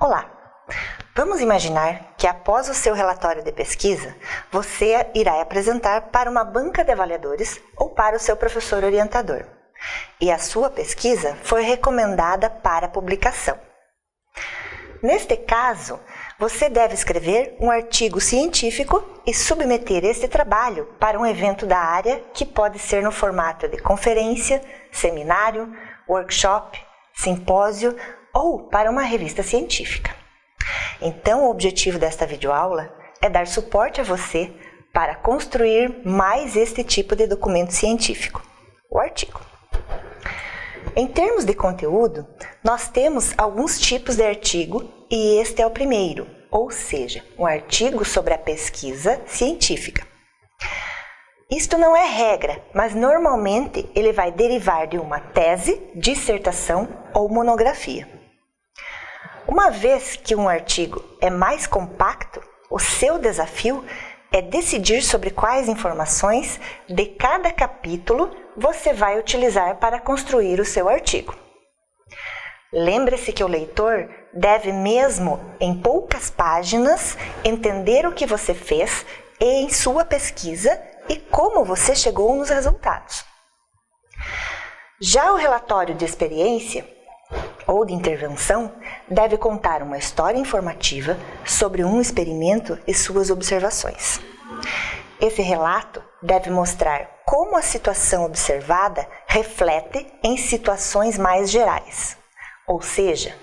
Olá! Vamos imaginar que após o seu relatório de pesquisa, você irá apresentar para uma banca de avaliadores ou para o seu professor orientador. E a sua pesquisa foi recomendada para publicação. Neste caso, você deve escrever um artigo científico e submeter este trabalho para um evento da área que pode ser no formato de conferência, seminário, workshop, simpósio ou para uma revista científica. Então, o objetivo desta videoaula é dar suporte a você para construir mais este tipo de documento científico, o artigo. Em termos de conteúdo, nós temos alguns tipos de artigo e este é o primeiro, ou seja, um artigo sobre a pesquisa científica. Isto não é regra, mas normalmente ele vai derivar de uma tese, dissertação ou monografia. Uma vez que um artigo é mais compacto, o seu desafio é decidir sobre quais informações de cada capítulo você vai utilizar para construir o seu artigo. Lembre-se que o leitor deve mesmo, em poucas páginas, entender o que você fez em sua pesquisa e como você chegou nos resultados. Já o relatório de experiência ou de intervenção deve contar uma história informativa sobre um experimento e suas observações. Esse relato deve mostrar como a situação observada reflete em situações mais gerais. Ou seja,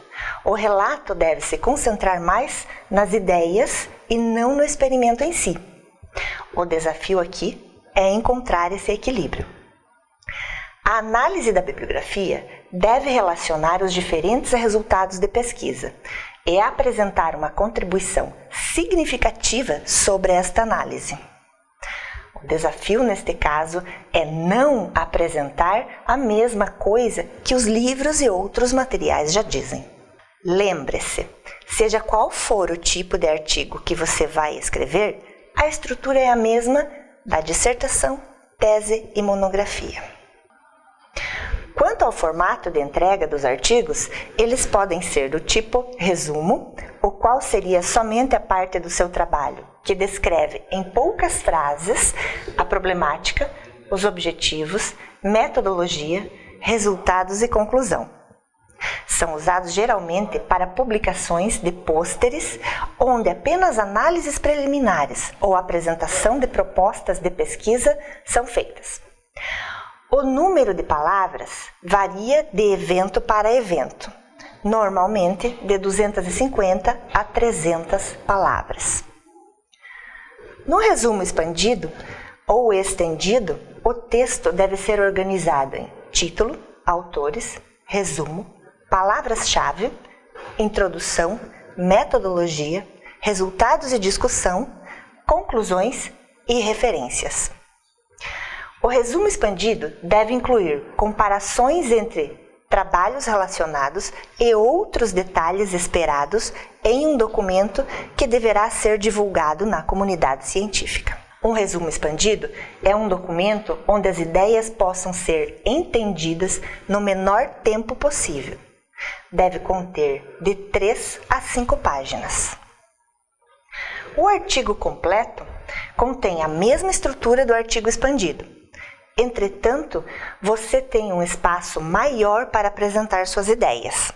o relato deve se concentrar mais nas ideias e não no experimento em si. O desafio aqui é encontrar esse equilíbrio. A análise da bibliografia deve relacionar os diferentes resultados de pesquisa e apresentar uma contribuição significativa sobre esta análise. O desafio neste caso é não apresentar a mesma coisa que os livros e outros materiais já dizem. Lembre-se, seja qual for o tipo de artigo que você vai escrever, a estrutura é a mesma da dissertação, tese e monografia. Quanto ao formato de entrega dos artigos, eles podem ser do tipo resumo, o qual seria somente a parte do seu trabalho, que descreve em poucas frases a problemática, os objetivos, metodologia, resultados e conclusão. São usados geralmente para publicações de pôsteres, onde apenas análises preliminares ou apresentação de propostas de pesquisa são feitas. O número de palavras varia de evento para evento, normalmente de 250 a 300 palavras. No resumo expandido ou estendido, o texto deve ser organizado em título, autores, resumo, palavras-chave, introdução, metodologia, resultados e discussão, conclusões e referências. O resumo expandido deve incluir comparações entre trabalhos relacionados e outros detalhes esperados em um documento que deverá ser divulgado na comunidade científica. Um resumo expandido é um documento onde as ideias possam ser entendidas no menor tempo possível. Deve conter de 3 a 5 páginas. O artigo completo contém a mesma estrutura do artigo expandido. Entretanto, você tem um espaço maior para apresentar suas ideias.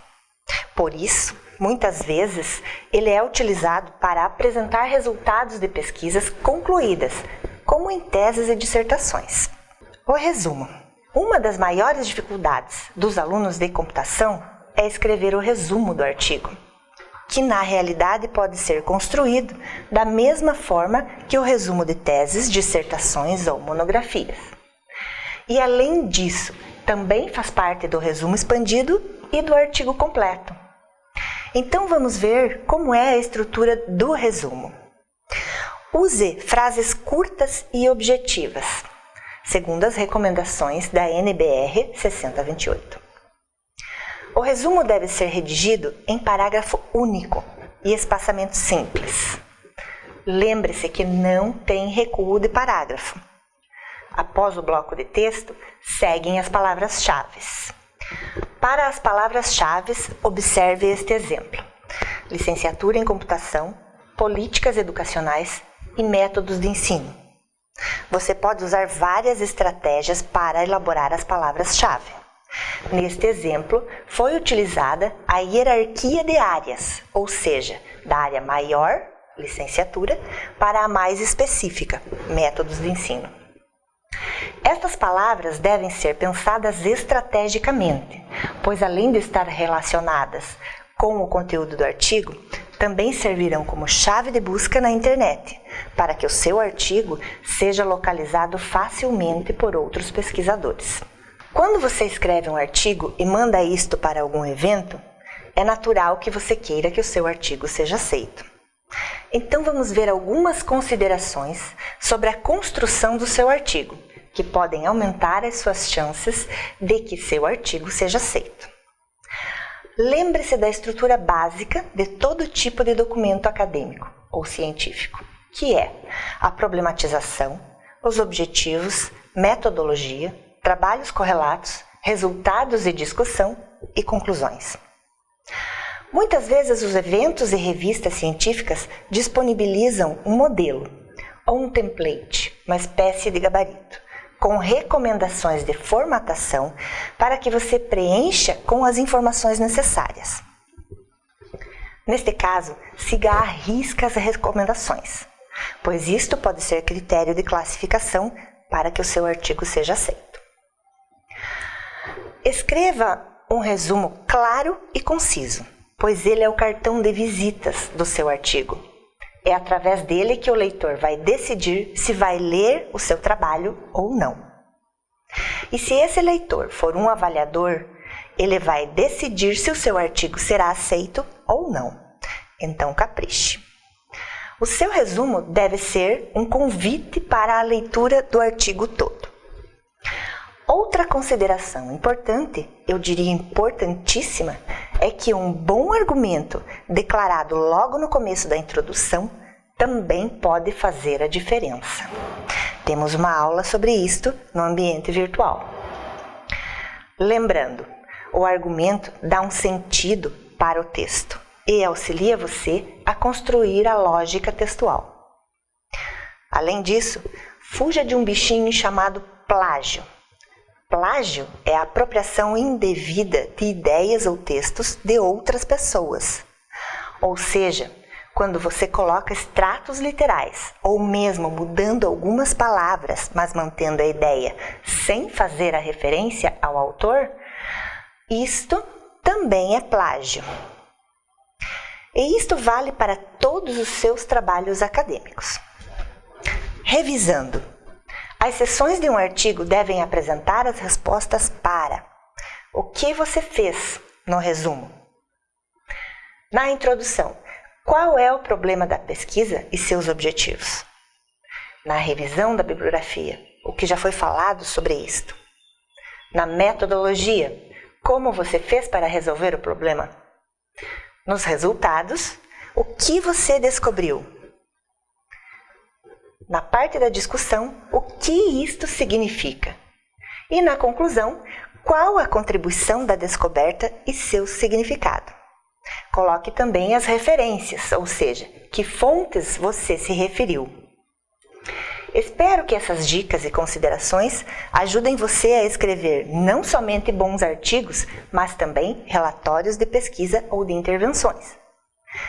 Por isso, muitas vezes, ele é utilizado para apresentar resultados de pesquisas concluídas, como em teses e dissertações. O resumo. Uma das maiores dificuldades dos alunos de computação é escrever o resumo do artigo, que na realidade pode ser construído da mesma forma que o resumo de teses, dissertações ou monografias. E além disso, também faz parte do resumo expandido e do artigo completo. Então vamos ver como é a estrutura do resumo. Use frases curtas e objetivas, segundo as recomendações da NBR 6028. O resumo deve ser redigido em parágrafo único e espaçamento simples. Lembre-se que não tem recuo de parágrafo. Após o bloco de texto, seguem as palavras-chave. Para as palavras-chave, observe este exemplo. licenciatura em computação, políticas educacionais e métodos de ensino. Você pode usar várias estratégias para elaborar as palavras-chave. Neste exemplo, foi utilizada a hierarquia de áreas, ou seja, da área maior, licenciatura, para a mais específica, métodos de ensino. Estas palavras devem ser pensadas estrategicamente, pois além de estar relacionadas com o conteúdo do artigo, também servirão como chave de busca na internet, para que o seu artigo seja localizado facilmente por outros pesquisadores. Quando você escreve um artigo e manda isto para algum evento, é natural que você queira que o seu artigo seja aceito. Então vamos ver algumas considerações sobre a construção do seu artigo, que podem aumentar as suas chances de que seu artigo seja aceito. Lembre-se da estrutura básica de todo tipo de documento acadêmico ou científico, que é a problematização, os objetivos, metodologia, trabalhos correlatos, resultados de discussão e conclusões. Muitas vezes os eventos e revistas científicas disponibilizam um modelo ou um template, uma espécie de gabarito, com recomendações de formatação para que você preencha com as informações necessárias. Neste caso, siga à risca as recomendações, pois isto pode ser critério de classificação para que o seu artigo seja aceito. Escreva um resumo claro e conciso, pois ele é o cartão de visitas do seu artigo. É através dele que o leitor vai decidir se vai ler o seu trabalho ou não. E se esse leitor for um avaliador, ele vai decidir se o seu artigo será aceito ou não. Então, capriche. O seu resumo deve ser um convite para a leitura do artigo todo. Outra consideração importante, eu diria importantíssima, é que um bom argumento declarado logo no começo da introdução também pode fazer a diferença. Temos uma aula sobre isto no ambiente virtual. Lembrando, o argumento dá um sentido para o texto e auxilia você a construir a lógica textual. Além disso, fuja de um bichinho chamado plágio. Plágio é a apropriação indevida de ideias ou textos de outras pessoas. Ou seja, quando você coloca extratos literais, ou mesmo mudando algumas palavras, mas mantendo a ideia sem fazer a referência ao autor, isto também é plágio. E isto vale para todos os seus trabalhos acadêmicos. Revisando. As seções de um artigo devem apresentar as respostas para o que você fez no resumo. Na introdução, qual é o problema da pesquisa e seus objetivos? Na revisão da bibliografia, o que já foi falado sobre isto? Na metodologia, como você fez para resolver o problema? Nos resultados, o que você descobriu? Na parte da discussão, o que isto significa? E na conclusão, qual a contribuição da descoberta e seu significado? Coloque também as referências, ou seja, que fontes você se referiu. Espero que essas dicas e considerações ajudem você a escrever não somente bons artigos, mas também relatórios de pesquisa ou de intervenções.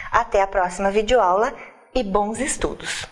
Até a próxima videoaula e bons estudos!